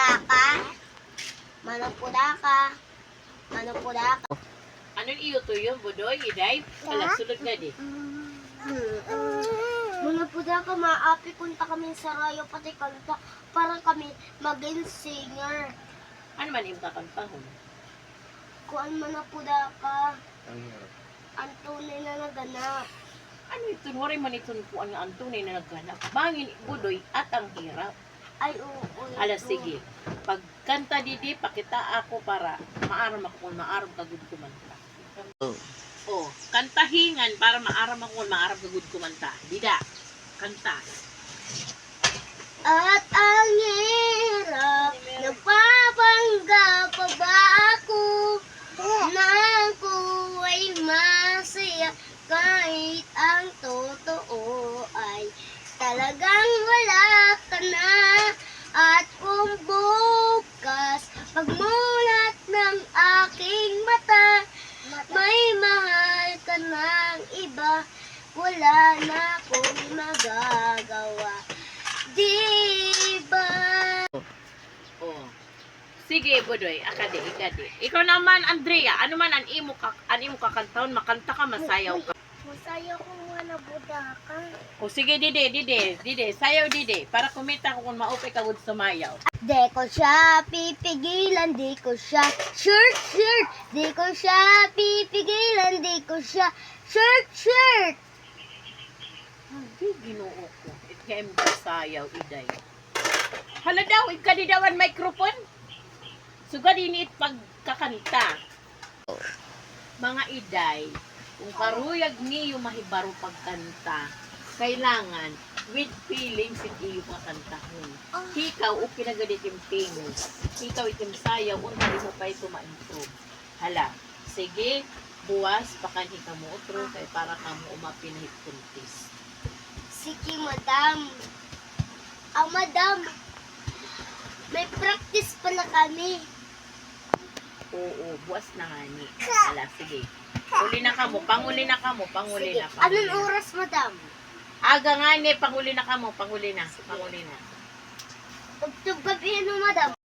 pudaka. Manapudaka. Manapudaka. Anong iyo to yun, Budoy? Iday? Ala, sulod nga di. Manapudaka, maapi kunta kami sa rayo pati kanta para kami maging singer. Ano man yung kakantahon? Kuan manapudaka. Ang hirap. Ang tunay na naganap. Ano ito? Waray man ito ang antunay na nagganap. Bangin, Budoy, at ang hirap. Ay, oo. Ala, sige. Pagkanta didi, pakita ako para maaram ako kung maaram kagud kumanta. Oh, kantahingan para maaram ako kung maaram kagud kumanta. Dida, kanta. At ang hirap, nagpapangga pa ba ako na ako ay masaya kahit ang totoo ay talagang wala ka na. At kung bukas pagmulat ng aking mata, may mahal ka ng iba, wala na akong magagawa. Diba? Oh. Sige, Budoy, akadi, ikadi. Ikaw naman, Andrea, ano man ang imo kakantahon, makanta ka, masayaw ka. Masaya ko nga na budaka. O sige, dide, sayaw dide, para kumita ko kung maupay ka gud sumayaw. Di ko siya pipigilan, di ko siya shirt. Di ko siya pipigilan, di ko siya shirt. Hindi, ginoo ko. Ikayam ka sayaw, iday. Hala daw, ikadi daw ang microphone. Sugad init pagkakanta. Mga iday, kung karuyag niyo mahibaro pagkanta, kailangan with feelings hindi yung makantahon. Ikaw o pinagaditim tingos. Ikaw itim sayaw, unta mo pa ito ma-improve. Hala, sige, buwas, pakanhi ka mo otro, kay para ka mo umapinahit kuntis. Sige, madam. Madam, may practice pala kami. Oo, buwas na nga ni. Hala, sige. Uli na ka mo, panguli na ka mo. Sige, anong oras, madam? Aga nga ni, panguli na ka mo, panguli na. Tugtog gabi, madam?